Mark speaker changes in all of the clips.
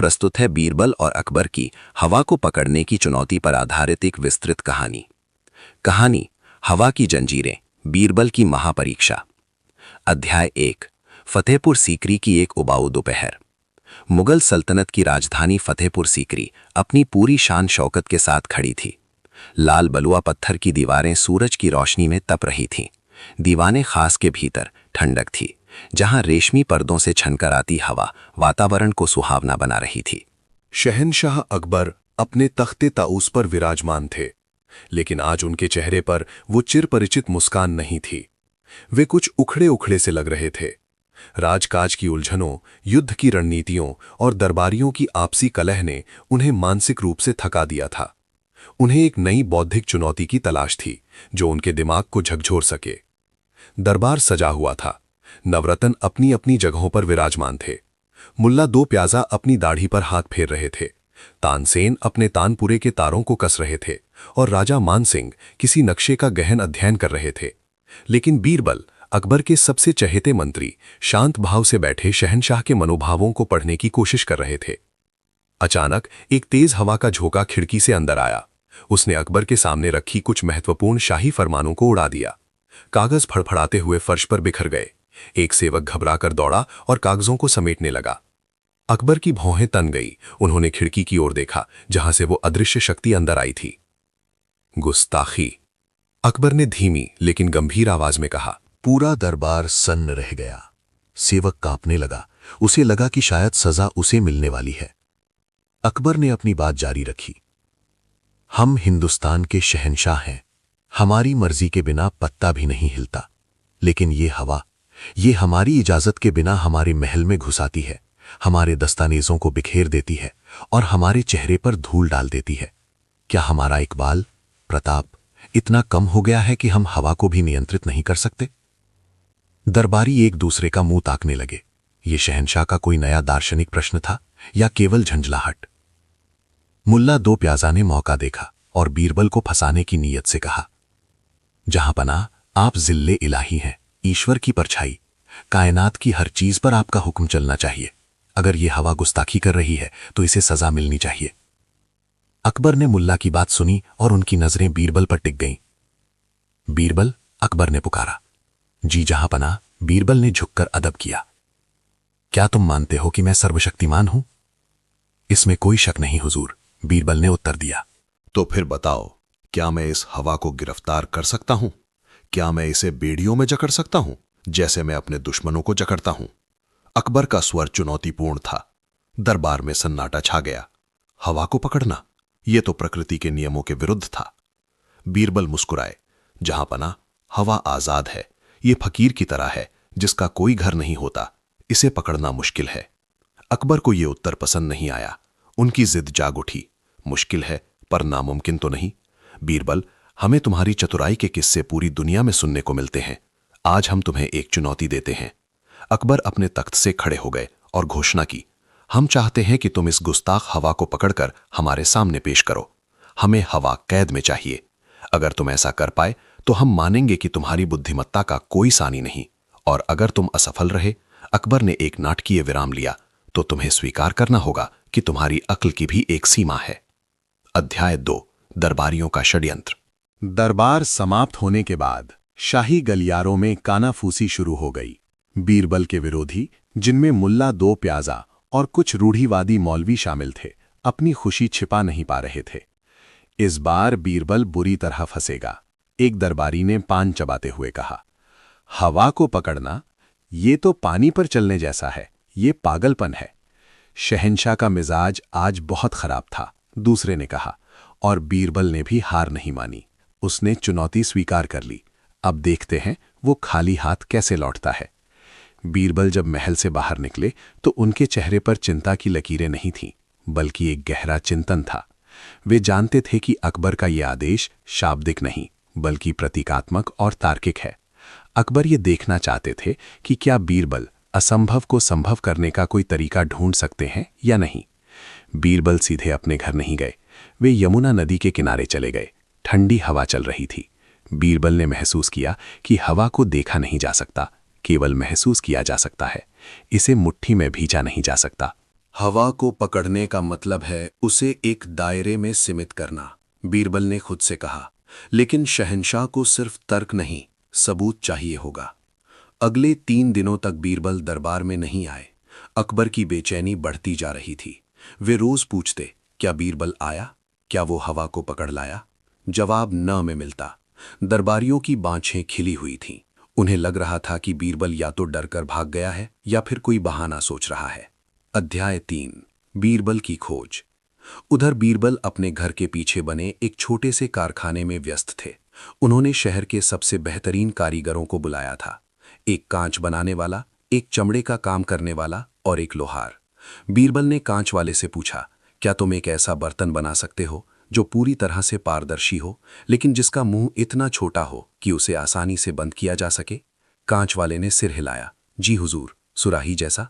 Speaker 1: प्रस्तुत है बीरबल और अकबर की हवा को पकड़ने की चुनौती पर आधारित एक विस्तृत कहानी। कहानी हवा की जंजीरें, बीरबल की महापरीक्षा। अध्याय 1। फतेहपुर सीकरी की एक उबाऊ दोपहर। मुगल सल्तनत की राजधानी फतेहपुर सीकरी अपनी पूरी शान शौकत के साथ खड़ी थी। लाल बलुआ पत्थर की दीवारें सूरज की रोशनी में तप रही थीं। दीवाने खास के भीतर ठंडक थी, जहां रेशमी पर्दों से छनकर आती हवा वातावरण को सुहावना बना रही थी।
Speaker 2: शहंशाह अकबर अपने तख्ते ताऊस पर विराजमान थे, लेकिन आज उनके चेहरे पर वो चिरपरिचित मुस्कान नहीं थी। वे कुछ उखड़े उखड़े से लग रहे थे। राजकाज की उलझनों, युद्ध की रणनीतियों और दरबारियों की आपसी कलह ने उन्हें मानसिक रूप से थका दिया था। उन्हें एक नई बौद्धिक चुनौती की तलाश थी, जो उनके दिमाग को झकझोर सके। दरबार सजा हुआ था। नवरत्न अपनी अपनी जगहों पर विराजमान थे। मुल्ला दो प्याजा अपनी दाढ़ी पर हाथ फेर रहे थे। तानसेन अपने तानपुरे के तारों को कस रहे थे और राजा मानसिंह किसी नक्शे का गहन अध्ययन कर रहे थे। लेकिन बीरबल, अकबर के सबसे चहेते मंत्री, शांत भाव से बैठे शहंशाह के मनोभावों को पढ़ने की कोशिश कर रहे थे। अचानक एक तेज हवा का झोंका खिड़की से अंदर आया। उसने अकबर के सामने रखी कुछ महत्वपूर्ण शाही फरमानों को उड़ा दिया। कागज फड़फड़ाते हुए फर्श पर बिखर गए। एक सेवक घबराकर दौड़ा और कागजों को समेटने लगा। अकबर की भौहें तन गई। उन्होंने खिड़की की ओर देखा, जहां से वो अदृश्य शक्ति अंदर आई थी। गुस्ताखी, अकबर ने धीमी लेकिन गंभीर आवाज में कहा।
Speaker 3: पूरा दरबार सन्न रह गया। सेवक कांपने लगा। उसे लगा कि शायद सजा उसे मिलने वाली है। अकबर ने अपनी बात जारी रखी। हम हिंदुस्तान के शहंशाह हैं। हमारी मर्जी के बिना पत्ता भी नहीं हिलता। लेकिन ये हवा, ये हमारी इजाजत के बिना हमारे महल में घुसाती है, हमारे दस्तानेजों को बिखेर देती है और हमारे चेहरे पर धूल डाल देती है। क्या हमारा इकबाल, प्रताप इतना कम हो गया है कि हम हवा को भी नियंत्रित नहीं कर सकते? दरबारी एक दूसरे का मुंह ताकने लगे। ये शहंशाह का कोई नया दार्शनिक प्रश्न था या केवल झंझलाहट? मुल्ला दो प्याजा ने मौका देखा और बीरबल को फंसाने की नीयत से कहा, जहां पनाह, आप जिल्ले इलाही हैं, ईश्वर की परछाई। कायनात की हर चीज पर आपका हुक्म चलना चाहिए। अगर यह हवा गुस्ताखी कर रही है तो इसे सजा मिलनी चाहिए। अकबर ने मुल्ला की बात सुनी और उनकी नजरें बीरबल पर टिक गईं। बीरबल, अकबर ने पुकारा। जी जहां पनाह, बीरबल ने झुककर अदब किया। क्या तुम मानते हो कि मैं सर्वशक्तिमान हूं? इसमें कोई शक नहीं हुजूर, बीरबल ने उत्तर दिया।
Speaker 2: तो फिर बताओ, क्या मैं इस हवा को गिरफ्तार कर सकता हूं? क्या मैं इसे बेड़ियों में जकड़ सकता हूं, जैसे मैं अपने दुश्मनों को जकड़ता हूं? अकबर का स्वर चुनौतीपूर्ण था। दरबार में सन्नाटा छा गया। हवा को पकड़ना, यह तो प्रकृति के नियमों के विरुद्ध था। बीरबल मुस्कुराए। जहां पनाह, हवा आजाद है। यह फकीर की तरह है जिसका कोई घर नहीं होता। इसे पकड़ना मुश्किल है। अकबर को यह उत्तर पसंद नहीं आया। उनकी जिद जाग उठी। मुश्किल है पर नामुमकिन तो नहीं। बीरबल, हमें तुम्हारी चतुराई के किस्से पूरी दुनिया में सुनने को मिलते हैं। आज हम तुम्हें एक चुनौती देते हैं। अकबर अपने तख्त से खड़े हो गए और घोषणा की, हम चाहते हैं कि तुम इस गुस्ताख हवा को पकड़कर हमारे सामने पेश करो। हमें हवा कैद में चाहिए। अगर तुम ऐसा कर पाए तो हम मानेंगे कि तुम्हारी बुद्धिमत्ता का कोई सानी नहीं, और अगर तुम असफल रहे, अकबर ने एक नाटकीय विराम लिया, तो तुम्हें स्वीकार करना होगा कि तुम्हारी अक्ल की भी एक सीमा है। अध्याय 2। दरबारियों का षड्यंत्र।
Speaker 4: दरबार समाप्त होने के बाद शाही गलियारों में कानाफूसी शुरू हो गई। बीरबल के विरोधी, जिनमें मुल्ला दो प्याजा और कुछ रूढ़िवादी मौलवी शामिल थे, अपनी खुशी छिपा नहीं पा रहे थे। इस बार बीरबल बुरी तरह फंसेगा। एक दरबारी ने पान चबाते हुए कहा, हवा को पकड़ना, ये तो पानी पर चलने जैसा है। ये पागलपन है। शहंशाह का मिजाज आज बहुत खराब था, दूसरे ने कहा, और बीरबल ने भी हार नहीं मानी। उसने चुनौती स्वीकार कर ली। अब देखते हैं वो खाली हाथ कैसे लौटता है। बीरबल जब महल से बाहर निकले तो उनके चेहरे पर चिंता की लकीरें नहीं थीं, बल्कि एक गहरा चिंतन था। वे जानते थे कि अकबर का यह आदेश शाब्दिक नहीं, बल्कि प्रतीकात्मक और तार्किक है। अकबर ये देखना चाहते थे कि क्या बीरबल असंभव को संभव करने का कोई तरीका ढूंढ सकते हैं या नहीं। बीरबल सीधे अपने घर नहीं गए। वे यमुना नदी के किनारे चले गए। ठंडी हवा चल रही थी। बीरबल ने महसूस किया कि हवा को देखा नहीं जा सकता, केवल महसूस किया जा सकता है। इसे मुट्ठी में भींचा नहीं जा सकता।
Speaker 2: हवा को पकड़ने का मतलब है उसे एक दायरे में सीमित करना, बीरबल ने खुद से कहा। लेकिन शहंशाह को सिर्फ तर्क नहीं, सबूत चाहिए होगा। अगले 3 दिनों तक बीरबल दरबार में नहीं आए। अकबर की बेचैनी बढ़ती जा रही थी। वे रोज पूछते, क्या बीरबल आया? क्या वो हवा को पकड़ लाया? जवाब न में मिलता। दरबारियों की बाँछें खिली हुई थीं। उन्हें लग रहा था कि बीरबल या तो डरकर भाग गया है या फिर कोई बहाना सोच रहा है। अध्याय 3, बीरबल की खोज। उधर बीरबल अपने घर के पीछे बने एक छोटे से कारखाने में व्यस्त थे। उन्होंने शहर के सबसे बेहतरीन कारीगरों को बुलाया था। एक कांच बनाने वाला, एक चमड़े का काम करने वाला और एक लोहार। बीरबल ने कांच वाले से पूछा, क्या तुम एक ऐसा बर्तन बना सकते हो जो पूरी तरह से पारदर्शी हो, लेकिन जिसका मुंह इतना छोटा हो कि उसे आसानी से बंद किया जा सके? कांच वाले ने सिर हिलाया। जी हुजूर, सुराही जैसा?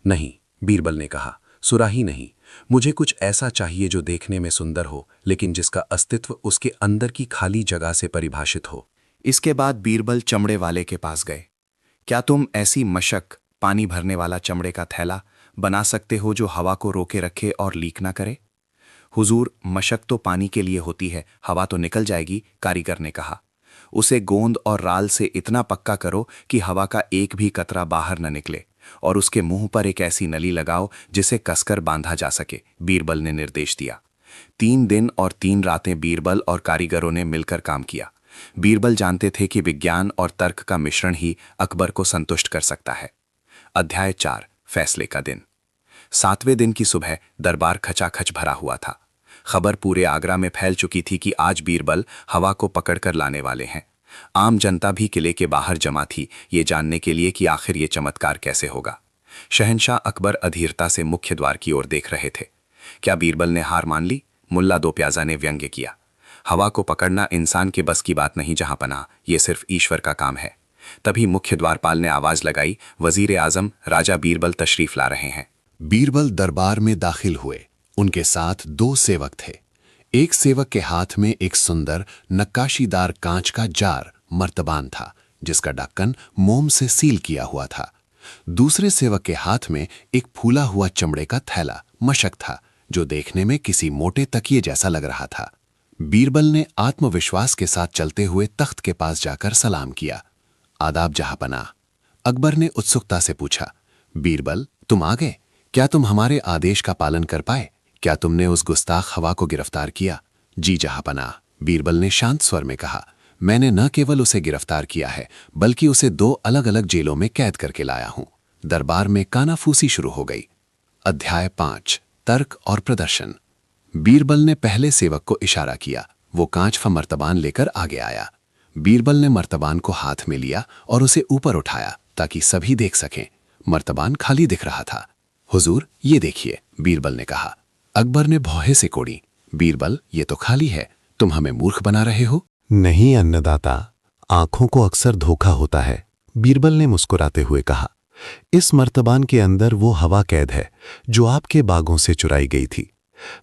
Speaker 2: नहीं, बीरबल ने कहा, सुराही नहीं, मुझे कुछ ऐसा चाहिए जो देखने में सुंदर हो, लेकिन जिसका अस्तित्व उसके अंदर की खाली जगह से परिभाषित हो।
Speaker 5: इसके बाद बीरबल चमड़े वाले के पास गए। क्या तुम ऐसी मशक, पानी भरने वाला चमड़े का थैला बना सकते हो जो हवा को रोके रखे और लीक ना करे? हुजूर, मशक तो पानी के लिए होती है, हवा तो निकल जाएगी, कारीगर ने कहा। उसे गोंद और राल से इतना पक्का करो कि हवा का एक भी कतरा बाहर न निकले, और उसके मुंह पर एक ऐसी नली लगाओ जिसे कसकर बांधा जा सके, बीरबल ने निर्देश दिया। 3 दिन और 3 रातें बीरबल और कारीगरों ने मिलकर काम किया। बीरबल जानते थे कि विज्ञान और तर्क का मिश्रण ही अकबर को संतुष्ट कर सकता है। अध्याय 4, फैसले का दिन। 7वें दिन की सुबह दरबार खचाखच भरा हुआ था। खबर पूरे आगरा में फैल चुकी थी कि आज बीरबल हवा को पकड़कर लाने वाले हैं। आम जनता भी किले के बाहर जमा थी, ये जानने के लिए कि आखिर ये चमत्कार कैसे होगा। शहंशाह अकबर अधीरता से मुख्य द्वार की ओर देख रहे थे। क्या बीरबल ने हार मान ली? मुल्ला दो प्याजा ने व्यंग्य किया। हवा को पकड़ना इंसान के बस की बात नहीं जहां पना, ये सिर्फ ईश्वर का काम है। तभी मुख्य द्वारपाल ने आवाज लगाई, वजीर आजम राजा बीरबल तशरीफ ला रहे हैं।
Speaker 3: बीरबल दरबार में दाखिल हुए। उनके साथ 2 सेवक थे। एक सेवक के हाथ में एक सुंदर नक्काशीदार कांच का जार मर्तबान था, जिसका ढक्कन मोम से सील किया हुआ था। दूसरे सेवक के हाथ में एक फूला हुआ चमड़े का थैला मशक था, जो देखने में किसी मोटे तकिए जैसा लग रहा था। बीरबल ने आत्मविश्वास के साथ चलते हुए तख्त के पास जाकर सलाम किया। आदाब जहांपनाह। अकबर ने उत्सुकता से पूछा, बीरबल, तुम आ गए? क्या तुम हमारे आदेश का पालन कर पाए? क्या तुमने उस गुस्ताख हवा को गिरफ्तार किया? जी जहांपनाह, बीरबल ने शांत स्वर में कहा। मैंने न केवल उसे गिरफ्तार किया है, बल्कि उसे 2 अलग-अलग जेलों में कैद करके लाया हूं। दरबार में कानाफूसी शुरू हो गई। अध्याय 5, तर्क और प्रदर्शन। बीरबल ने पहले सेवक को इशारा किया। वो कांच का मर्तबान लेकर आगे आया। बीरबल ने मर्तबान को हाथ में लिया और उसे ऊपर उठाया ताकि सभी देख सकें। मर्तबान खाली दिख रहा था। हुजूर, ये देखिए, बीरबल ने कहा। अकबर ने भौहे से कोड़ी, बीरबल, ये तो खाली है, तुम हमें मूर्ख बना रहे हो।
Speaker 4: नहीं अन्नदाता, आंखों को अक्सर धोखा होता है, बीरबल ने मुस्कुराते हुए कहा। इस मर्तबान के अंदर वो हवा कैद है जो आपके बागों से चुराई गई थी।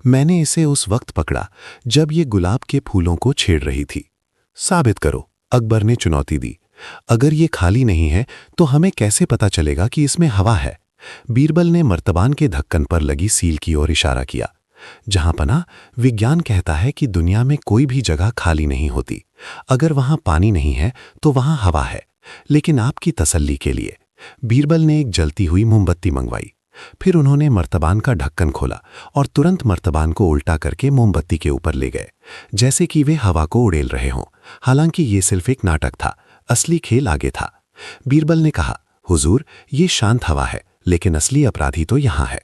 Speaker 4: मैंने इसे उस वक्त पकड़ा जब ये गुलाब के फूलों को छेड़ रही थी। साबित करो, अकबर ने चुनौती दी। अगर ये खाली नहीं है तो हमें कैसे पता चलेगा कि इसमें हवा है? बीरबल ने मर्तबान के ढक्कन पर लगी सील की ओर इशारा किया। जहांपनाह, विज्ञान कहता है कि दुनिया में कोई भी जगह खाली नहीं होती। अगर वहां पानी नहीं है तो वहां हवा है। लेकिन आपकी तसल्ली के लिए बीरबल ने एक जलती हुई मोमबत्ती मंगवाई। फिर उन्होंने मर्तबान का ढक्कन खोला और तुरंत मर्तबान को उल्टा करके मोमबत्ती के ऊपर ले गए, जैसे कि वे हवा को उड़ेल रहे हों। हालांकि ये सिर्फ एक नाटक था, असली खेल आगे था। बीरबल ने कहा, हुजूर, ये शांत हवा है, लेकिन असली अपराधी तो यहाँ है।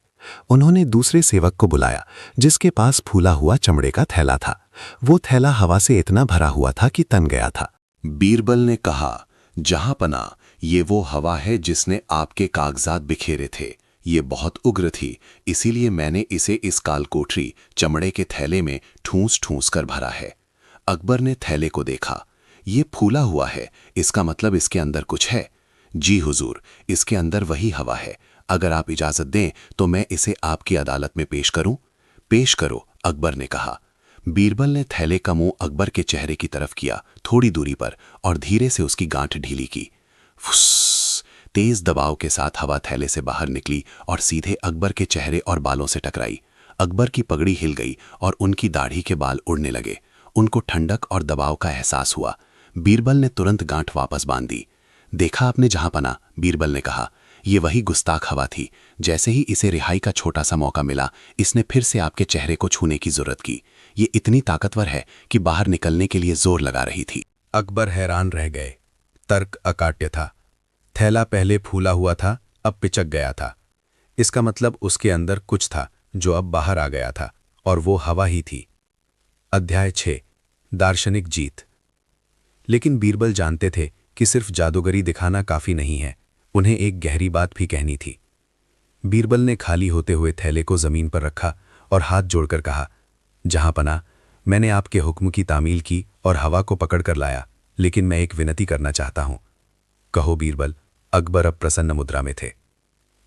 Speaker 4: उन्होंने दूसरे सेवक को बुलाया, जिसके पास फूला हुआ चमड़े का थैला था। वो थैला हवा से इतना भरा हुआ था कि तन गया था।
Speaker 2: बीरबल ने कहा, जहांपनाह, ये वो हवा है जिसने आपके कागजात बिखेरे थे। ये बहुत उग्र थी, इसीलिए मैंने इसे इस कालकोठरी चमड़े के थैले में ठूंस ठूंस कर भरा है। अकबर ने थैले को देखा। ये फूला हुआ है, इसका मतलब इसके अंदर कुछ है। जी हुजूर, इसके अंदर वही हवा है। अगर आप इजाजत दें तो मैं इसे आपकी अदालत में पेश करूं? पेश करो, अकबर ने कहा। बीरबल ने थैले का मुंह अकबर के चेहरे की तरफ किया, थोड़ी दूरी पर, और धीरे से उसकी गांठ ढीली की। फुस!
Speaker 3: तेज दबाव के साथ हवा थैले से बाहर निकली और सीधे अकबर के चेहरे और बालों से टकराई। अकबर की पगड़ी हिल गई और उनकी दाढ़ी के बाल उड़ने लगे। उनको ठंडक और दबाव का एहसास हुआ। बीरबल ने तुरंत गांठ वापस बांध दी। देखा आपने जहांपना, बीरबल ने कहा। ये वही गुस्ताख हवा थी। जैसे ही इसे रिहाई का छोटा सा मौका मिला, इसने फिर से आपके चेहरे को छूने की जरूरत की। ये इतनी ताकतवर है कि बाहर निकलने के लिए जोर लगा रही थी।
Speaker 2: अकबर हैरान रह गए। तर्क अकाट्य था। थैला पहले फूला हुआ था, अब पिचक गया था। इसका मतलब उसके अंदर कुछ था जो अब बाहर आ गया था, और वो हवा ही थी। अध्याय 6 दार्शनिक जीत। लेकिन बीरबल जानते थे कि सिर्फ जादूगरी दिखाना काफी नहीं है, उन्हें एक गहरी बात भी कहनी थी। बीरबल ने खाली होते हुए थैले को जमीन पर रखा और हाथ जोड़कर कहा, जहांपना, मैंने आपके हुक्म की तामील की और हवा को पकड़ कर लाया, लेकिन मैं एक विनती करना चाहता हूं। कहो बीरबल। अकबर अब प्रसन्न मुद्रा में थे।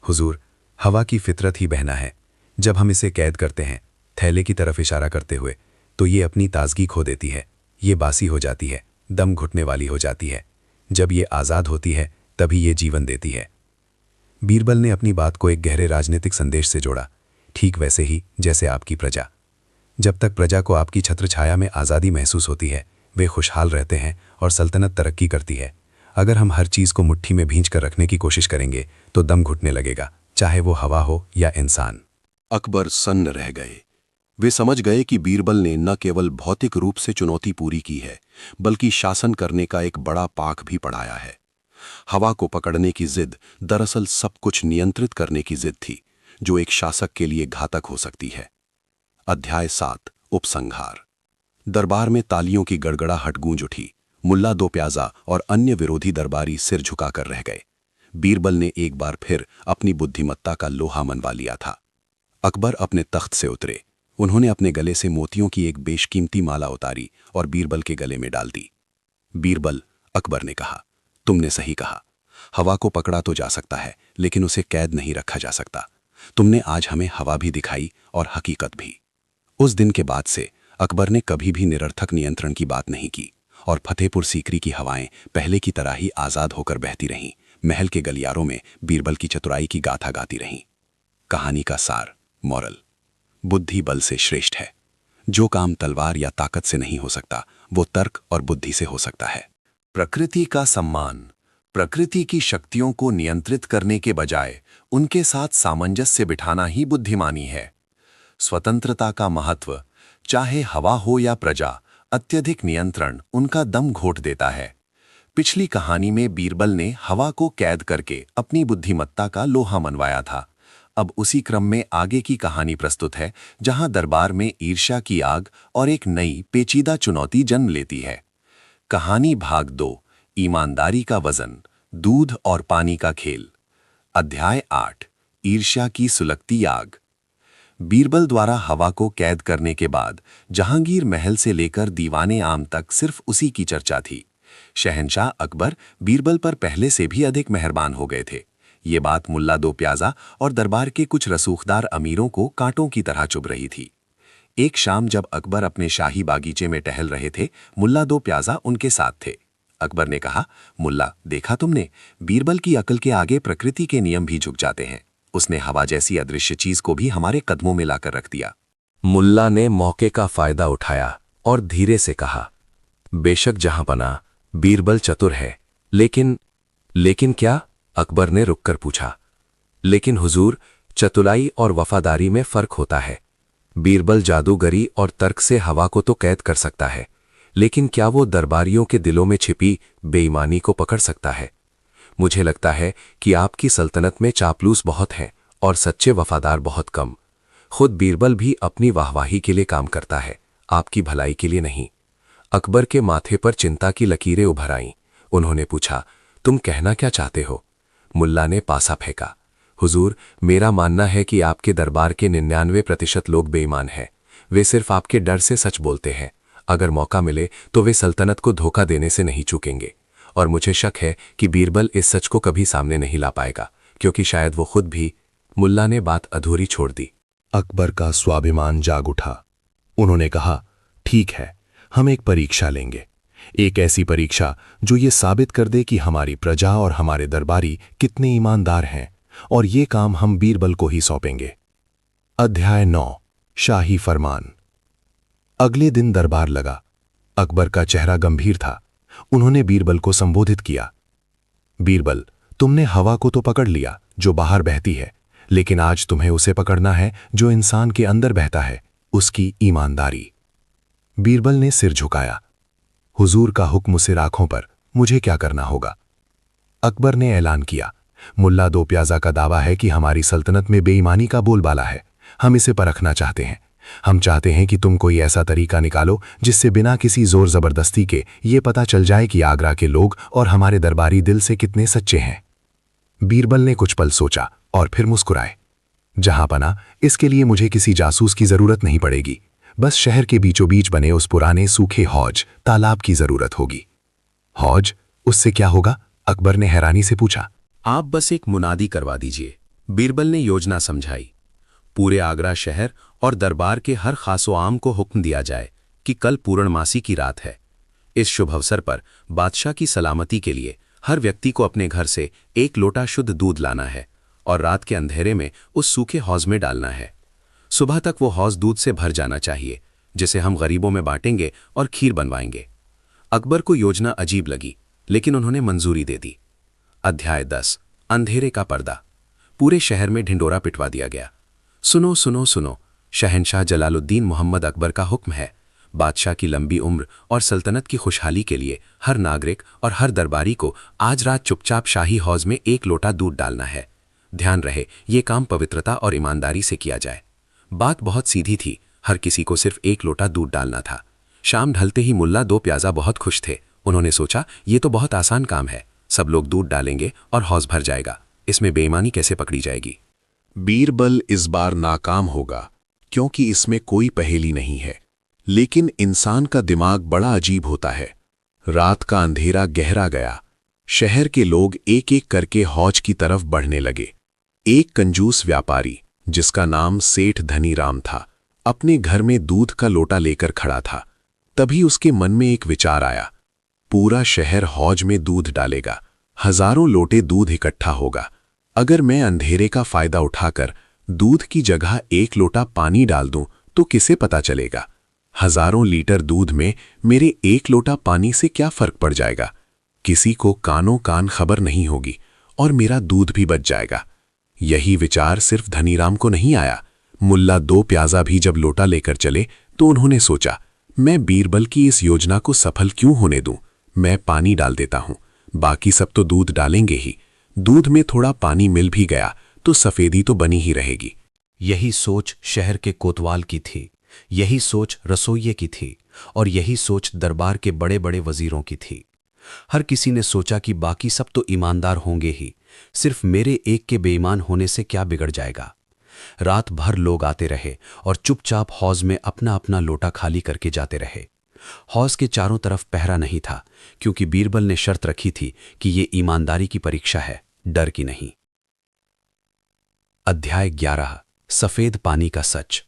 Speaker 2: हुजूर, हवा की फितरत ही बहना है। जब हम इसे कैद करते हैं, थैले की तरफ इशारा करते हुए, तो ये अपनी ताजगी खो देती है। ये बासी हो जाती है, दम घुटने वाली हो जाती है। जब ये आज़ाद होती है, तभी ये जीवन देती है। बीरबल ने अपनी बात को एक गहरे राजनीतिक संदेश से जोड़ा। ठीक वैसे ही जैसे आपकी प्रजा। जब तक प्रजा को आपकी छत्रछाया में आज़ादी महसूस होती है, वे खुशहाल रहते हैं और सल्तनत तरक्की करती है। अगर हम हर चीज़ को मुट्ठी में भींच कर रखने की कोशिश करेंगे, तो दम घुटने लगेगा, चाहे वो हवा हो या इंसान।
Speaker 3: अकबर सन्न रह गए। वे समझ गए कि बीरबल ने न केवल भौतिक रूप से चुनौती पूरी की है, बल्कि शासन करने का एक बड़ा पाक भी पढ़ाया है। हवा को पकड़ने की जिद दरअसल सब कुछ नियंत्रित करने की जिद थी, जो एक शासक के लिए घातक हो सकती है। अध्याय 7 उपसंहार। दरबार में तालियों की गड़गड़ाहट गूंज उठी। मुल्ला दो प्याजा और अन्य विरोधी दरबारी सिर झुकाकर रह गए। बीरबल ने एक बार फिर अपनी बुद्धिमत्ता का लोहा मनवा लिया था। अकबर अपने तख्त से उतरे। उन्होंने अपने गले से मोतियों की एक बेशकीमती माला उतारी और बीरबल के गले में डाल दी। बीरबल, अकबर ने कहा, तुमने सही कहा। हवा को पकड़ा तो जा सकता है, लेकिन उसे कैद नहीं रखा जा सकता। तुमने आज हमें हवा भी दिखाई और हकीकत भी। उस दिन के बाद से अकबर ने कभी भी निरर्थक नियंत्रण की बात नहीं की, और फतेहपुर सीकरी की हवाएं पहले की तरह ही आज़ाद होकर बहती रहीं। महल के गलियारों में बीरबल की चतुराई की गाथा गाती रहीं। कहानी का सार, मॉरल। बुद्धि बल से श्रेष्ठ है। जो काम तलवार या ताकत से नहीं हो सकता, वो तर्क और बुद्धि से हो सकता है। प्रकृति का सम्मान। प्रकृति की शक्तियों को नियंत्रित करने के बजाय उनके साथ सामंजस्य बिठाना ही बुद्धिमानी है। स्वतंत्रता का महत्व, चाहे हवा हो या प्रजा, अत्यधिक नियंत्रण उनका दम घोट देता है। पिछली कहानी में बीरबल ने हवा को कैद करके अपनी बुद्धिमत्ता का लोहा मनवाया था। अब उसी क्रम में आगे की कहानी प्रस्तुत है, जहां दरबार में ईर्ष्या की आग और एक नई पेचीदा चुनौती जन्म लेती है। कहानी भाग 2, ईमानदारी का वजन, दूध और पानी का खेल। अध्याय 8, ईर्ष्या की सुलगती आग। बीरबल द्वारा हवा को कैद करने के बाद जहांगीर महल से लेकर दीवाने आम तक सिर्फ उसी की चर्चा थी। शहंशाह अकबर बीरबल पर पहले से भी अधिक मेहरबान हो गए थे। ये बात मुल्ला दो प्याजा और दरबार के कुछ रसूखदार अमीरों को कांटों की तरह चुभ रही थी। एक शाम जब अकबर अपने शाही बागीचे में टहल रहे थे, मुल्ला दो प्याजा उनके साथ थे। अकबर ने कहा, मुल्ला, देखा तुमने, बीरबल की अकल के आगे प्रकृति के नियम भी झुक जाते हैं। उसने हवा जैसी अदृश्य चीज को भी हमारे कदमों में लाकर रख दिया।
Speaker 1: मुल्ला ने मौके का फायदा उठाया और धीरे से कहा, बेशक जहांपना, बीरबल चतुर है, लेकिन क्या? अकबर ने रुककर पूछा। लेकिन हुजूर, चतुराई और वफादारी में फर्क होता है। बीरबल जादूगरी और तर्क से हवा को तो कैद कर सकता है, लेकिन क्या वो दरबारियों के दिलों में छिपी बेईमानी को पकड़ सकता है? मुझे लगता है कि आपकी सल्तनत में चापलूस बहुत हैं और सच्चे वफादार बहुत कम। खुद बीरबल भी अपनी वाहवाही के लिए काम करता है, आपकी भलाई के लिए नहीं। अकबर के माथे पर चिंता की लकीरें उभर आईं। उन्होंने पूछा, तुम कहना क्या चाहते हो? मुल्ला ने पासा फेंका। हुजूर, मेरा मानना है कि आपके दरबार के 99% लोग बेईमान हैं। वे सिर्फ आपके डर से सच बोलते हैं। अगर मौका मिले तो वे सल्तनत को धोखा देने से नहीं चूकेंगे, और मुझे शक है कि बीरबल इस सच को कभी सामने नहीं ला पाएगा, क्योंकि शायद वो खुद भी। मुल्ला ने बात अधूरी छोड़ दी।
Speaker 2: अकबर का स्वाभिमान जाग उठा। उन्होंने कहा, ठीक है, हम एक परीक्षा लेंगे। एक ऐसी परीक्षा जो ये साबित कर दे कि हमारी प्रजा और हमारे दरबारी कितने ईमानदार हैं, और ये काम हम बीरबल को ही सौंपेंगे। अध्याय 9 शाही फरमान। अगले दिन दरबार लगा। अकबर का चेहरा गंभीर था। उन्होंने बीरबल को संबोधित किया। बीरबल, तुमने हवा को तो पकड़ लिया जो बाहर बहती है, लेकिन आज तुम्हें उसे पकड़ना है जो इंसान के अंदर बहता है, उसकी ईमानदारी। बीरबल ने सिर झुकाया। हुजूर का हुक्म सिर आंखों पर, मुझे क्या करना होगा? अकबर ने ऐलान किया, मुल्ला दो प्याजा का दावा है कि हमारी सल्तनत में बेईमानी का बोलबाला है। हम इसे परखना चाहते हैं। हम चाहते हैं कि तुम कोई ऐसा तरीका निकालो जिससे बिना किसी जोर जबरदस्ती के ये पता चल जाए कि आगरा के लोग और हमारे दरबारी दिल से कितने सच्चे हैं। बीरबल ने कुछ पल सोचा और फिर मुस्कुराए। जहांपना, इसके लिए मुझे किसी जासूस की जरूरत नहीं पड़ेगी। बस शहर के बीचों बीच बने उस पुराने सूखे हौज तालाब की जरूरत होगी। हौज? उससे क्या होगा? अकबर ने हैरानी से पूछा।
Speaker 6: आप बस एक मुनादी करवा दीजिए। बीरबल ने योजना समझाई। पूरे आगरा शहर और दरबार के हर खासो आम को हुक्म दिया जाए कि कल पूर्णमासी की रात है। इस शुभ अवसर पर बादशाह की सलामती के लिए हर व्यक्ति को अपने घर से 1 लोटा शुद्ध दूध लाना है और रात के अंधेरे में उस सूखे हौज में डालना है। सुबह तक वो हौज दूध से भर जाना चाहिए, जिसे हम गरीबों में बांटेंगे और खीर बनवाएंगे। अकबर को योजना अजीब लगी, लेकिन उन्होंने मंजूरी दे दी। अध्याय 10 अंधेरे का पर्दा। पूरे शहर में ढिंडोरा पिटवा दिया गया। सुनो सुनो सुनो, शहंशाह जलालुद्दीन मोहम्मद अकबर का हुक्म है। बादशाह की लंबी उम्र और सल्तनत की खुशहाली के लिए हर नागरिक और हर दरबारी को आज रात चुपचाप शाही हौज में 1 लोटा दूध डालना है। ध्यान रहे, ये काम पवित्रता और ईमानदारी से किया जाए। बात बहुत सीधी थी। हर किसी को सिर्फ 1 लोटा दूध डालना था। शाम ढलते ही मुल्ला दो प्याजा बहुत खुश थे। उन्होंने सोचा, ये तो बहुत आसान काम है। सब लोग दूध डालेंगे और हौज भर जाएगा। इसमें बेईमानी कैसे पकड़ी जाएगी?
Speaker 2: बीरबल इस बार नाकाम होगा, क्योंकि इसमें कोई पहेली नहीं है। लेकिन इंसान का दिमाग बड़ा अजीब होता है। रात का अंधेरा गहरा गया। शहर के लोग एक एक करके हौज की तरफ बढ़ने लगे। एक कंजूस व्यापारी, जिसका नाम सेठ धनीराम था, अपने घर में दूध का लोटा लेकर खड़ा था। तभी उसके मन में एक विचार आया। पूरा शहर हौज में दूध डालेगा, हजारों लोटे दूध इकट्ठा होगा। अगर मैं अंधेरे का फायदा उठाकर दूध की जगह 1 लोटा पानी डाल दूं तो किसे पता चलेगा? हजारों लीटर दूध में मेरे 1 लोटा पानी से क्या फर्क पड़ जाएगा? किसी को कानों कान खबर नहीं होगी और मेरा दूध भी बच जाएगा। यही विचार सिर्फ धनीराम को नहीं आया। मुल्ला दो प्याजा भी जब लोटा लेकर चले तो उन्होंने सोचा, मैं बीरबल की इस योजना को सफल क्यों होने दूं? मैं पानी डाल देता हूं, बाकी सब तो दूध डालेंगे ही। दूध में थोड़ा पानी मिल भी गया तो सफेदी तो बनी ही रहेगी।
Speaker 6: यही सोच शहर के कोतवाल की थी, यही सोच रसोइये की थी और यही सोच दरबार के बड़े बड़े वजीरों की थी। हर किसी ने सोचा कि बाकी सब तो ईमानदार होंगे ही, सिर्फ मेरे एक के बेईमान होने से क्या बिगड़ जाएगा। रात भर लोग आते रहे और चुपचाप हौज में अपना अपना लोटा खाली करके जाते रहे। हौज के चारों तरफ पहरा नहीं था, क्योंकि बीरबल ने शर्त रखी थी कि ये ईमानदारी की परीक्षा है, डर की नहीं। अध्याय 11 सफेद पानी का सच।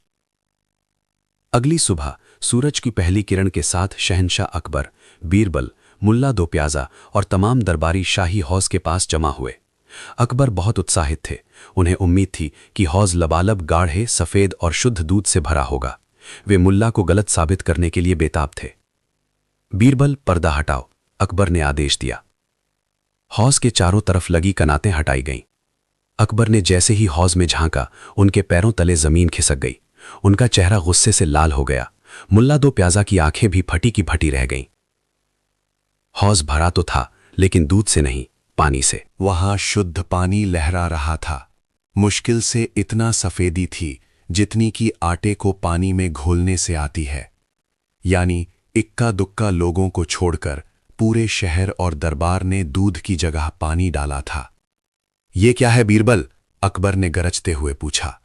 Speaker 6: अगली सुबह सूरज की पहली किरण के साथ शहंशाह अकबर, बीरबल, मुल्ला दो प्याजा और तमाम दरबारी शाही हौज के पास जमा हुए। अकबर बहुत उत्साहित थे। उन्हें उम्मीद थी कि हौज लबालब गाढ़े, सफेद और शुद्ध दूध से भरा होगा। वे मुल्ला को गलत साबित करने के लिए बेताब थे। बीरबल, पर्दा हटाओ, अकबर ने आदेश दिया। हौज के चारों तरफ लगी कनातें हटाई गईं। अकबर ने जैसे ही हौज में झांका, उनके पैरों तले जमीन खिसक गई। उनका चेहरा गुस्से से लाल हो गया। मुल्ला दो प्याजा की आंखें भी फटी की फटी रह गईं। हौज भरा तो था, लेकिन दूध से नहीं, पानी से।
Speaker 2: वहां शुद्ध पानी लहरा रहा था। मुश्किल से इतना सफेदी थी जितनी कि आटे को पानी में घोलने से आती है। यानी इक्का दुक्का लोगों को छोड़कर पूरे शहर और दरबार ने दूध की जगह पानी डाला था। ये क्या है बीरबल? अकबर ने गरजते हुए पूछा।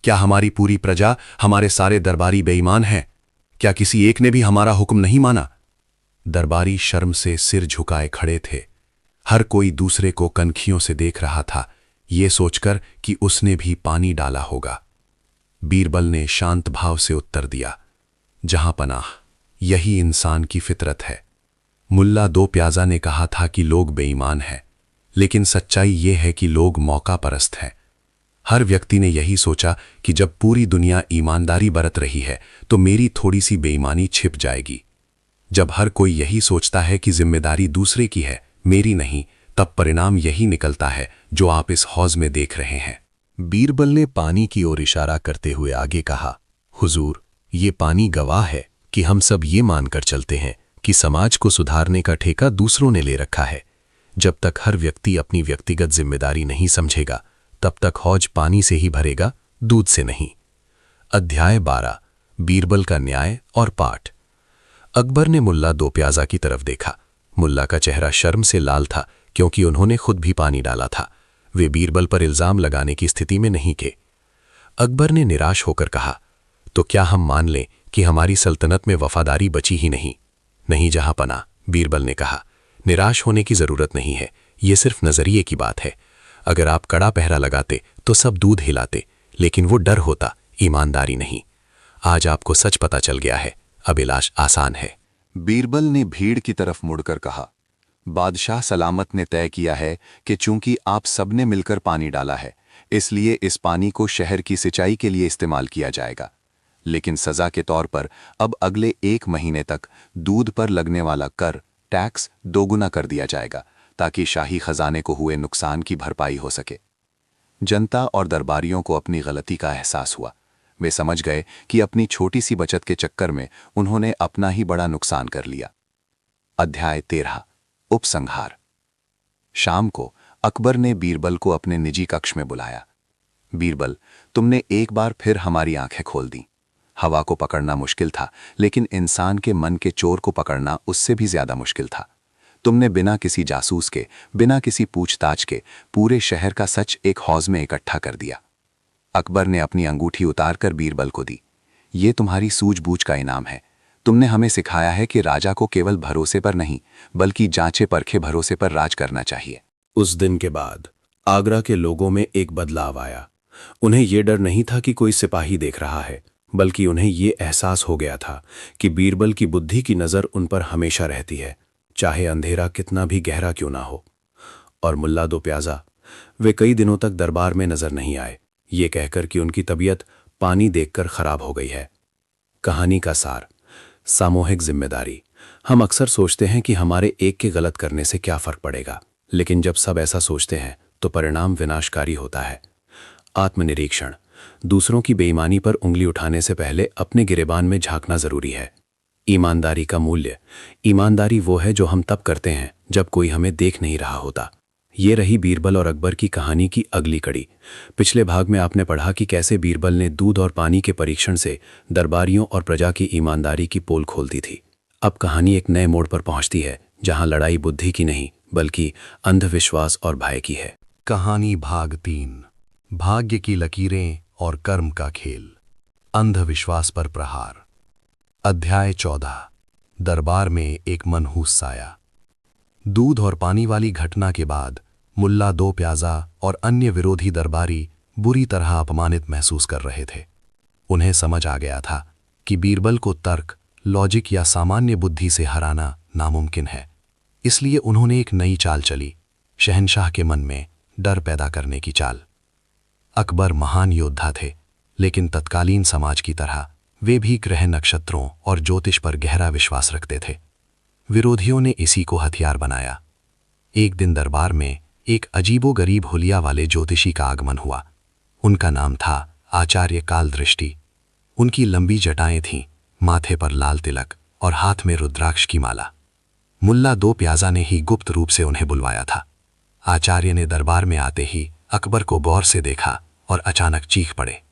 Speaker 2: क्या हमारी पूरी प्रजा, हमारे सारे दरबारी बेईमान हैं? क्या किसी एक ने भी हमारा हुक्म नहीं माना? दरबारी शर्म से सिर झुकाए खड़े थे। हर कोई दूसरे को कनखियों से देख रहा था, ये सोचकर कि उसने भी पानी डाला होगा। बीरबल ने शांत भाव से उत्तर दिया, जहां पनाह, यही इंसान की फितरत है।
Speaker 3: मुल्ला दो प्याजा ने कहा था कि लोग बेईमान हैं, लेकिन सच्चाई ये है कि लोग मौका परस्त हैं। हर व्यक्ति ने यही सोचा कि जब पूरी दुनिया ईमानदारी बरत रही है तो मेरी थोड़ी सी बेईमानी छिप जाएगी। जब हर कोई यही सोचता है कि जिम्मेदारी दूसरे की है, मेरी नहीं, तब परिणाम यही निकलता है जो आप इस हौज में देख रहे हैं।
Speaker 4: बीरबल ने पानी की ओर इशारा करते हुए आगे कहा, हुजूर, ये पानी गवाह है कि हम सब ये मानकर चलते हैं कि समाज को सुधारने का ठेका दूसरों ने ले रखा है। जब तक हर व्यक्ति अपनी व्यक्तिगत जिम्मेदारी नहीं समझेगा, तब तक हौज पानी से ही भरेगा, दूध से नहीं। अध्याय 12, बीरबल का न्याय और पाठ। अकबर ने मुल्ला दो प्याजा की तरफ देखा। मुल्ला का चेहरा शर्म से लाल था, क्योंकि उन्होंने खुद भी पानी डाला था। वे बीरबल पर इल्जाम लगाने की स्थिति में नहीं थे। अकबर ने निराश होकर कहा, तो क्या हम मान लें कि हमारी सल्तनत में वफादारी बची ही नहीं? नहीं जहांपना, बीरबल ने कहा, निराश होने की जरूरत नहीं है, ये सिर्फ नजरिए की बात है। अगर आप कड़ा पहरा लगाते तो सब दूध हिलाते, लेकिन वो डर होता, ईमानदारी नहीं। आज आपको सच पता चल गया है, अब इलाज आसान है।
Speaker 2: बीरबल ने भीड़ की तरफ मुड़कर कहा, बादशाह सलामत ने तय किया है कि चूंकि आप सबने मिलकर पानी डाला है, इसलिए इस पानी को शहर की सिंचाई के लिए इस्तेमाल किया जाएगा। लेकिन सजा के तौर पर अब अगले 1 महीने तक दूध पर लगने वाला कर, टैक्स दोगुना कर दिया जाएगा, ताकि शाही खजाने को हुए नुकसान की भरपाई हो सके। जनता और दरबारियों को अपनी गलती का एहसास हुआ। वे समझ गए कि अपनी छोटी सी बचत के चक्कर में उन्होंने अपना ही बड़ा नुकसान कर लिया। अध्याय 13, उपसंहार। शाम को अकबर ने बीरबल को अपने निजी कक्ष में बुलाया। बीरबल, तुमने एक बार फिर हमारी आंखें खोल दी। हवा को पकड़ना मुश्किल था, लेकिन इंसान के मन के चोर को पकड़ना उससे भी ज्यादा मुश्किल था। तुमने बिना किसी जासूस के, बिना किसी पूछताछ के पूरे शहर का सच एक हौज में इकट्ठा कर दिया। अकबर ने अपनी अंगूठी उतारकर बीरबल को दी। ये तुम्हारी सूझबूझ का इनाम है। तुमने हमें सिखाया है कि राजा को केवल भरोसे पर नहीं, बल्कि जांचे परखे भरोसे पर राज करना चाहिए।
Speaker 5: उस दिन के बाद आगरा के लोगों में एक बदलाव आया। उन्हें यह डर नहीं था कि कोई सिपाही देख रहा है, बल्कि उन्हें यह एहसास हो गया था कि बीरबल की बुद्धि की नज़र उन पर हमेशा रहती है, चाहे अंधेरा कितना भी गहरा क्यों ना हो। और मुल्ला दो प्याजा, वे कई दिनों तक दरबार में नजर नहीं आए, ये कहकर कि उनकी तबीयत पानी देखकर खराब हो गई है। कहानी का सार, सामूहिक जिम्मेदारी। हम अक्सर सोचते हैं कि हमारे एक के गलत करने से क्या फर्क पड़ेगा, लेकिन जब सब ऐसा सोचते हैं तो परिणाम विनाशकारी होता है। आत्मनिरीक्षण, दूसरों की बेईमानी पर उंगली उठाने से पहले अपने गिरेबान में झांकना जरूरी है। ईमानदारी का मूल्य, ईमानदारी वो है जो हम तब करते हैं जब कोई हमें देख नहीं रहा होता। ये रही बीरबल और अकबर की कहानी की अगली कड़ी। पिछले भाग में आपने पढ़ा कि कैसे बीरबल ने दूध और पानी के परीक्षण से दरबारियों और प्रजा की ईमानदारी की पोल खोल दी थी। अब कहानी एक नए मोड़ पर पहुंचती है, जहां लड़ाई बुद्धि की नहीं बल्कि अंधविश्वास और भय की है।
Speaker 3: कहानी भाग 3, भाग्य की लकीरें और कर्म का खेल, अंधविश्वास पर प्रहार। अध्याय 14, दरबार में एक मनहूस साया। दूध और पानी वाली घटना के बाद मुल्ला दो प्याजा और अन्य विरोधी दरबारी बुरी तरह अपमानित महसूस कर रहे थे। उन्हें समझ आ गया था कि बीरबल को तर्क, लॉजिक या सामान्य बुद्धि से हराना नामुमकिन है। इसलिए उन्होंने एक नई चाल चली, शहंशाह के मन में डर पैदा करने की चाल। अकबर महान योद्धा थे, लेकिन तत्कालीन समाज की तरह वे भी ग्रह नक्षत्रों और ज्योतिष पर गहरा विश्वास रखते थे। विरोधियों ने इसी को हथियार बनाया। एक दिन दरबार में एक अजीबोगरीब हुलिया वाले ज्योतिषी का आगमन हुआ। उनका नाम था आचार्य कालदृष्टि। उनकी लंबी जटाएं थीं, माथे पर लाल तिलक और हाथ में रुद्राक्ष की माला। मुल्ला दो प्याजा ने ही गुप्त रूप से उन्हें बुलवाया था। आचार्य ने दरबार में आते ही अकबर को गौर से देखा और अचानक चीख पड़े,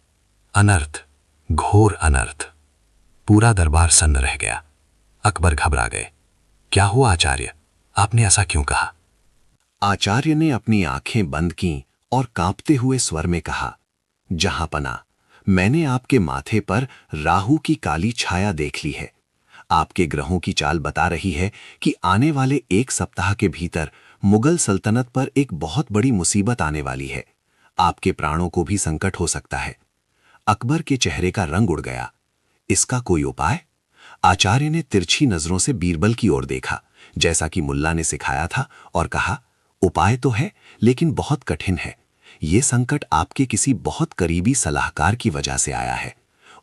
Speaker 3: अनर्थ, घोर अनर्थ। पूरा दरबार सन्न रह गया। अकबर घबरा गए। क्या हुआ आचार्य, आपने ऐसा क्यों कहा?
Speaker 2: आचार्य ने अपनी आंखें बंद कीं और कांपते हुए स्वर में कहा, जहांपना, मैंने आपके माथे पर राहु की काली छाया देख ली है। आपके ग्रहों की चाल बता रही है कि आने वाले 1 सप्ताह के भीतर मुगल सल्तनत पर एक बहुत बड़ी मुसीबत आने वाली है। आपके प्राणों को भी संकट हो सकता है। अकबर के चेहरे का रंग उड़ गया। इसका कोई उपाय? आचार्य ने तिरछी नजरों से बीरबल की ओर देखा,
Speaker 1: जैसा कि मुल्ला ने सिखाया था, और कहा, उपाय तो है लेकिन बहुत कठिन है। ये संकट आपके किसी बहुत करीबी सलाहकार की वजह से आया है।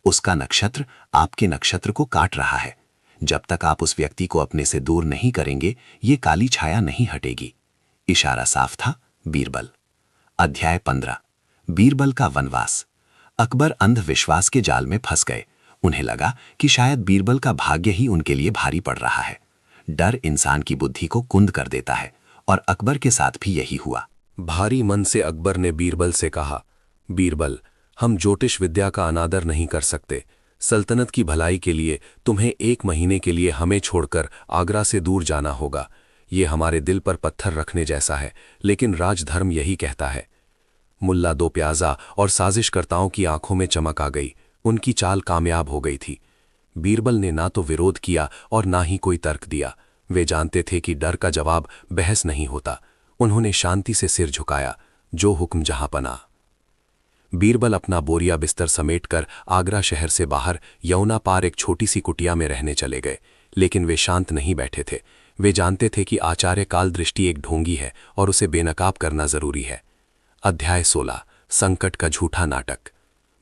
Speaker 1: उसका नक्षत्र आपके नक्षत्र को काट रहा है। जब तक आप उस व्यक्ति को अपने से दूर नहीं करेंगे, ये काली छाया नहीं हटेगी। इशारा साफ था, बीरबल। अध्याय 15। बीरबल का वनवास। अकबर अंधविश्वास के जाल में फंस गए। उन्हें लगा कि शायद बीरबल का भाग्य ही उनके लिए भारी पड़ रहा है। डर इंसान की बुद्धि को कुंद कर देता है, और अकबर के साथ भी यही हुआ।
Speaker 6: भारी मन से अकबर ने बीरबल से कहा, बीरबल, हम ज्योतिष विद्या का अनादर नहीं कर सकते। सल्तनत की भलाई के लिए तुम्हें 1 महीने के लिए हमें छोड़कर आगरा से दूर जाना होगा। ये हमारे दिल पर पत्थर रखने जैसा है, लेकिन राजधर्म यही कहता है। मुल्ला दो प्याजा और साजिशकर्ताओं की आंखों में चमक आ गई। उनकी चाल कामयाब हो गई थी। बीरबल ने ना तो विरोध किया और ना ही कोई तर्क दिया। वे जानते थे कि डर का जवाब बहस नहीं होता। उन्होंने शांति से सिर झुकाया, जो हुक्म जहां पना। बीरबल अपना बोरिया बिस्तर समेटकर आगरा शहर से बाहर यमुना पार एक छोटी सी कुटिया में रहने चले गए। लेकिन वे शांत नहीं बैठे थे। वे जानते थे कि आचार्य काल दृष्टि एक ढोंगी है और उसे बेनकाब करना जरूरी है। अध्याय 16। संकट का झूठा नाटक।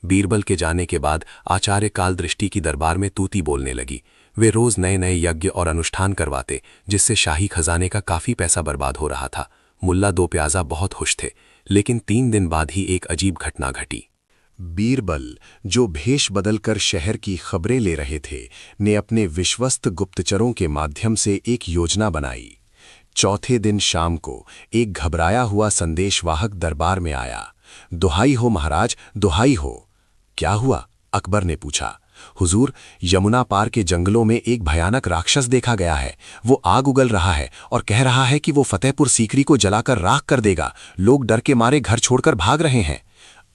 Speaker 6: बीरबल के जाने के बाद आचार्य काल दृष्टि की दरबार में तूती बोलने लगी। वे रोज नए नए यज्ञ और अनुष्ठान करवाते, जिससे शाही खजाने का काफी पैसा बर्बाद हो रहा था। मुल्ला दो प्याजा बहुत खुश थे, लेकिन 3 दिन बाद ही एक अजीब घटना घटी।
Speaker 4: बीरबल, जो भेष बदलकर शहर की खबरें ले रहे थे, ने अपने विश्वस्त गुप्तचरों के माध्यम से एक योजना बनाई। चौथे दिन शाम को एक घबराया हुआ संदेशवाहक दरबार में आया। दुहाई हो महाराज, दुहाई हो। क्या हुआ? अकबर ने पूछा। हुजूर, यमुना पार के जंगलों में एक भयानक राक्षस देखा गया है। वो आग उगल रहा है और कह रहा है कि वो फतेहपुर सीकरी को जलाकर राख कर देगा। लोग डर के मारे घर छोड़कर भाग रहे हैं।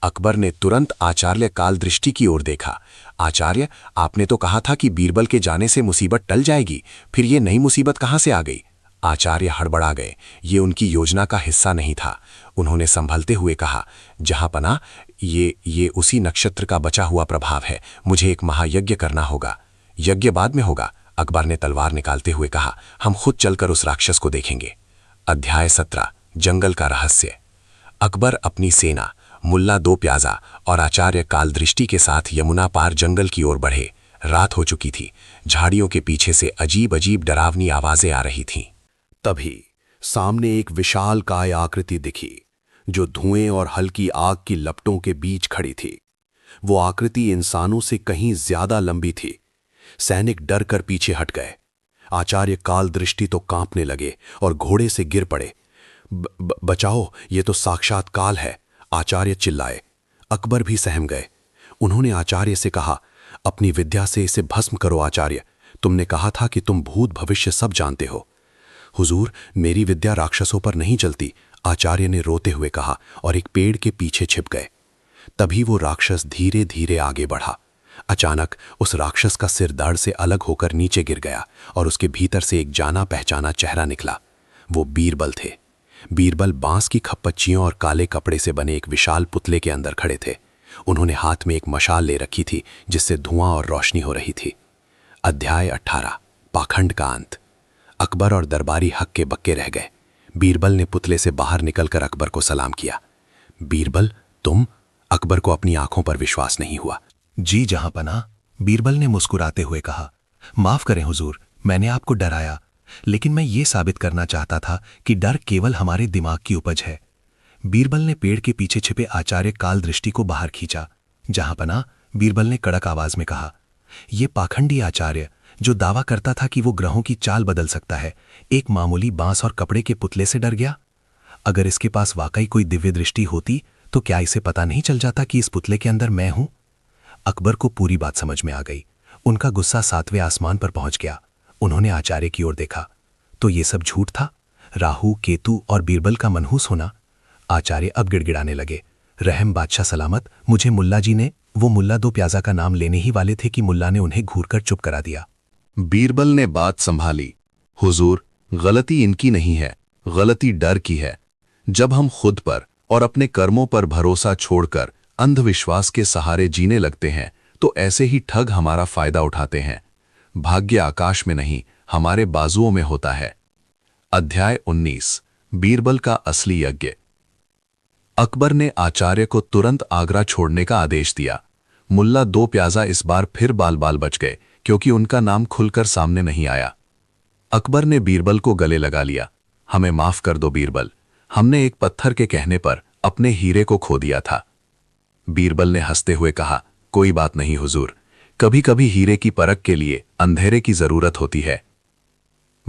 Speaker 4: अकबर ने तुरंत आचार्य काल दृष्टि की ओर देखा। आचार्य, आपने तो कहा था कि बीरबल के जाने से मुसीबत टल जाएगी, फिर ये नई मुसीबत कहां से आ गई? आचार्य हड़बड़ा गए। ये उनकी योजना का हिस्सा नहीं था। उन्होंने संभलते हुए कहा, जहांपना, ये उसी नक्षत्र का बचा हुआ प्रभाव है। मुझे एक महायज्ञ करना होगा। यज्ञ बाद में होगा, अकबर ने तलवार निकालते हुए कहा। हम खुद चलकर उस राक्षस को देखेंगे। अध्याय 17। जंगल का रहस्य। अकबर अपनी सेना, मुल्ला दो प्याजा और आचार्य काल दृष्टि के साथ यमुना पार जंगल की ओर बढ़े। रात हो चुकी थी। झाड़ियों के पीछे से अजीब अजीब डरावनी आवाजें आ रही थीं।
Speaker 5: तभी सामने एक विशाल काय आकृति दिखी, जो धुएं और हल्की आग की लपटों के बीच खड़ी थी। वो आकृति इंसानों से कहीं ज्यादा लंबी थी। सैनिक डर कर पीछे हट गए। आचार्य काल दृष्टि तो कांपने लगे और घोड़े से गिर पड़े। बचाओ, ये तो साक्षात काल है, आचार्य चिल्लाए। अकबर भी सहम गए। उन्होंने आचार्य से कहा, अपनी विद्या से इसे भस्म करो आचार्य। तुमने कहा था कि तुम भूत भविष्य सब जानते हो। हुजूर, मेरी विद्या राक्षसों पर नहीं चलती, आचार्य ने रोते हुए कहा और एक पेड़ के पीछे छिप गए। तभी वो राक्षस धीरे धीरे आगे बढ़ा। अचानक उस राक्षस का सिर धड़ से अलग होकर नीचे गिर गया और उसके भीतर से एक जाना पहचाना चेहरा निकला। वो बीरबल थे। बीरबल बांस की खप्पच्चियों और काले कपड़े से बने एक विशाल पुतले के अंदर खड़े थे। उन्होंने हाथ में एक मशाल ले रखी थी, जिससे धुआं और रोशनी हो रही थी। अध्याय 18। पाखंड का अंत। अकबर और दरबारी हक्के बक्के रह गए। बीरबल ने पुतले से बाहर निकलकर अकबर को सलाम किया। बीरबल, तुम? अकबर को अपनी आंखों पर विश्वास नहीं हुआ।
Speaker 4: जी जहांपना, बीरबल ने मुस्कुराते हुए कहा। माफ करें हुजूर, मैंने आपको डराया, लेकिन मैं ये साबित करना चाहता था कि डर केवल हमारे दिमाग की उपज है। बीरबल ने पेड़ के पीछे छिपे आचार्य काल दृष्टि को बाहर खींचा। जहांपना, बीरबल ने कड़क आवाज में कहा, यह पाखंडी आचार्य, जो दावा करता था कि वो ग्रहों की चाल बदल सकता है, एक मामूली बांस और कपड़े के पुतले से डर गया। अगर इसके पास वाकई कोई दिव्य दृष्टि होती तो क्या इसे पता नहीं चल जाता कि इस पुतले के अंदर मैं हूं? अकबर को पूरी बात समझ में आ गई। उनका गुस्सा 7वें आसमान पर पहुंच गया। उन्होंने आचार्य की ओर देखा। तो ये सब झूठ था? राहु, केतु और बीरबल का मनहूस होना? आचार्य अब गिड़गिड़ाने लगे। रहम बादशाह सलामत, मुझे मुल्ला जी ने, वो मुल्ला दो प्याजा का नाम लेने ही वाले थे कि मुल्ला ने उन्हें घूरकर चुप करा दिया।
Speaker 3: बीरबल ने बात संभाली। हुजूर, गलती इनकी नहीं है, गलती डर की है। जब हम खुद पर और अपने कर्मों पर भरोसा छोड़कर अंधविश्वास के सहारे जीने लगते हैं, तो ऐसे ही ठग हमारा फायदा उठाते हैं। भाग्य आकाश में नहीं, हमारे बाजुओं में होता है।
Speaker 2: अध्याय 19 बीरबल का असली यज्ञ। अकबर ने आचार्य को तुरंत आगरा छोड़ने का आदेश दिया। मुल्ला दो प्याजा इस बार फिर बाल बाल बच गए क्योंकि उनका नाम खुलकर सामने नहीं आया। अकबर ने बीरबल को गले लगा लिया। हमें माफ कर दो बीरबल, हमने एक पत्थर के कहने पर अपने हीरे को खो दिया था। बीरबल ने हंसते हुए कहा, कोई बात नहीं हुजूर, कभी कभी हीरे की परख के लिए अंधेरे की जरूरत होती है।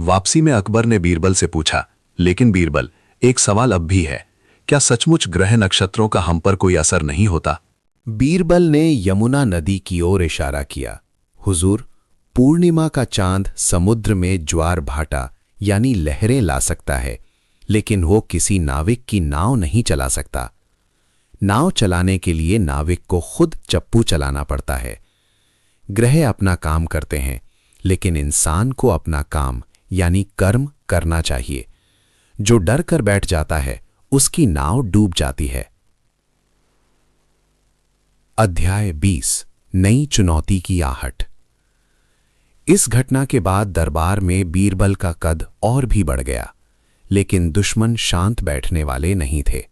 Speaker 2: वापसी में अकबर ने बीरबल से पूछा, लेकिन बीरबल, एक सवाल अब भी है, क्या सचमुच ग्रह नक्षत्रों का हम पर कोई असर नहीं होता?
Speaker 5: बीरबल ने यमुना नदी की ओर इशारा किया। हुजूर, पूर्णिमा का चांद समुद्र में ज्वार भाटा यानी लहरें ला सकता है, लेकिन वो किसी नाविक की नाव नहीं चला सकता। नाव चलाने के लिए नाविक को खुद चप्पू चलाना पड़ता है। ग्रह अपना काम करते हैं, लेकिन इंसान को अपना काम यानी कर्म करना चाहिए। जो डर कर बैठ जाता है उसकी नाव डूब जाती है। अध्याय 20 नई चुनौती की आहट। इस घटना के बाद दरबार में बीरबल का कद और भी बढ़ गया, लेकिन दुश्मन शांत बैठने वाले नहीं थे।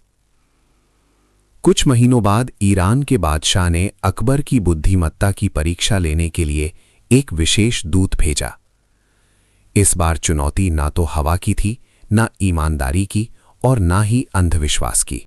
Speaker 5: कुछ महीनों बाद ईरान के बादशाह ने अकबर की बुद्धिमत्ता की परीक्षा लेने के लिए एक विशेष दूत भेजा। इस बार चुनौती ना तो हवा की थी, ना ईमानदारी की और ना ही अंधविश्वास की।